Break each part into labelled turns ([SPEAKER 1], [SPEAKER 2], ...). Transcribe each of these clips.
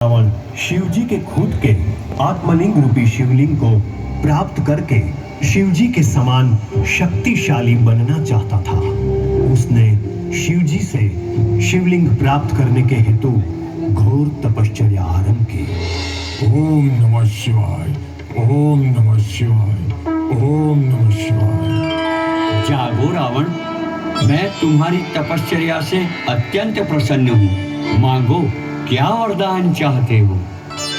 [SPEAKER 1] रावण शिवजी के खुद के आत्मलिंग रूपी शिवलिंग को प्राप्त करके शिवजी के समान शक्तिशाली बनना चाहता था। उसने शिवजी से शिवलिंग प्राप्त करने के हेतु घोर तपश्चर्या आरंभ की।
[SPEAKER 2] ओम नमः शिवाय, ओम नमः शिवाय, ओम नमः शिवाय।
[SPEAKER 3] जागो रावण, मैं तुम्हारी तपश्चर्या से अत्यंत प्रसन्न हूँ। मांगो, क्या वरदान चाहते हो?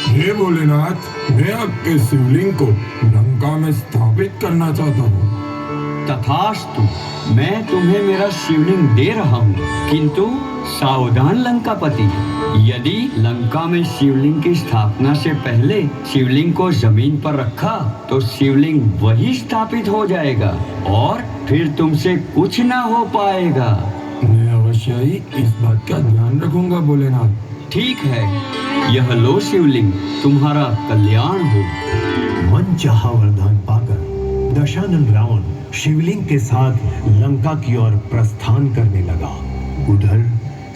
[SPEAKER 2] हे भोलेनाथ, मैं आपके शिवलिंग को लंका में स्थापित करना चाहता हूँ।
[SPEAKER 3] तथास्तु, मैं तुम्हें मेरा शिवलिंग दे रहा हूँ, किंतु सावधान लंकापति, यदि लंका में शिवलिंग की स्थापना से पहले शिवलिंग को जमीन पर रखा तो शिवलिंग वही स्थापित हो जाएगा और फिर तुमसे कुछ ना हो पाएगा।
[SPEAKER 2] मैं अवश्य ही इस बात का ध्यान रखूंगा भोलेनाथ।
[SPEAKER 3] ठीक है, यह लो शिवलिंग, तुम्हारा कल्याण हो।
[SPEAKER 1] मन चाहा वरदान पाकर दशानन रावण शिवलिंग के साथ लंका की ओर प्रस्थान करने लगा। उधर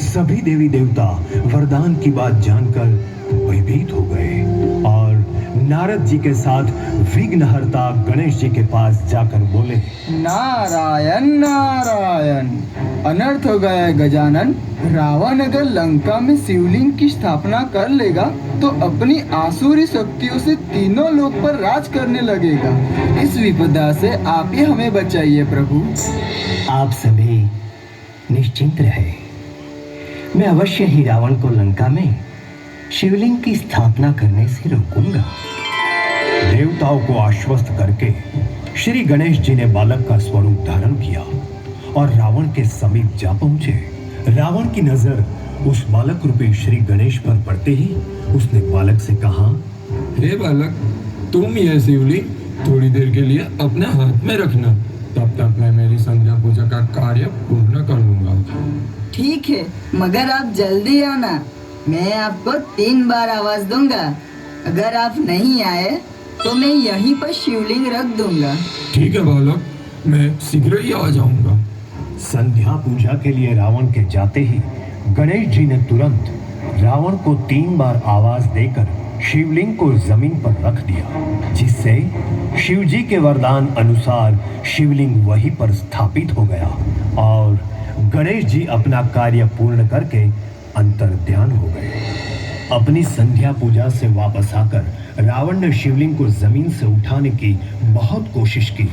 [SPEAKER 1] सभी देवी देवता वरदान की बात जानकर भयभीत हो गए और नारद जी के साथ विघ्नहर्ता गणेश जी के पास जाकर बोले,
[SPEAKER 4] नारायण नारायण, अनर्थ हो गया है गजानन। रावण अगर लंका में शिवलिंग की स्थापना कर लेगा तो अपनी आसुरी शक्तियों से तीनों लोक पर राज करने लगेगा। इस विपदा से आप ही हमें बचाइए प्रभु।
[SPEAKER 5] आप सभी निश्चिंत रहे, मैं अवश्य ही रावण को लंका में शिवलिंग की स्थापना करने से रोकूंगा।
[SPEAKER 1] देवताओं को आश्वस्त करके श्री गणेश जी ने बालक का स्वरूप धारण किया और रावण के समीप जा पहुंचे। रावण की नजर उस बालक रूपी श्री गणेश पर पड़ते ही उसने बालक से कहा,
[SPEAKER 2] हे बालक, तुम यह शिवलिंग थोड़ी देर के लिए अपने हाथ में रखना, तब तक मैं मेरी संध्या पूजा का कार्य पूर्ण कर लूंगा।
[SPEAKER 6] ठीक है, मगर आप जल्दी आना। मैं आपको 3 बार आवाज दूंगा। अगर आप नहीं आए तो मैं यहीं पर शिवलिंग रख दूंगा।
[SPEAKER 2] ठीक है बालक, मैं शीघ्र ही आ जाऊंगा।
[SPEAKER 1] संध्या पूजा के लिए रावण के जाते ही गणेश जी ने तुरंत रावण को 3 बार आवाज देकर शिवलिंग को जमीन पर रख दिया, जिससे शिवजी के वरदान अनुसार शिवलिंग वहीं पर स्थापित हो गया और गणेश जी अपना कार्य पूर्ण करके अंतर्ध्यान हो गए। अपनी संध्या पूजा से वापस आकर रावण ने शिवलिंग को जमीन से उठाने की बहुत कोशिश की।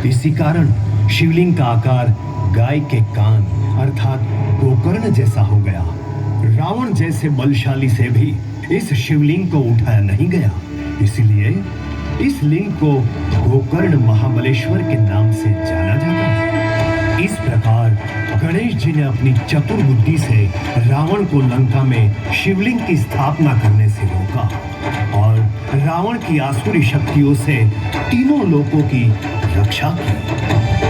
[SPEAKER 1] इसी कारण शिवलिंग का आकार गाय के कान अर्थात गोकर्ण जैसा हो गया। रावण जैसे बलशाली से भी इस शिवलिंग को उठाया नहीं गया, इसलिए इस लिंग को गोकर्ण महाबलेश्वर के नाम से जाना जाता है। इस प्रकार गणेश जी ने अपनी चतुर बुद्धि से रावण को लंका में शिवलिंग की स्थापना करने से रोका और रावण की आसुरी शक्तियों से तीनों लोकों की रक्षा की।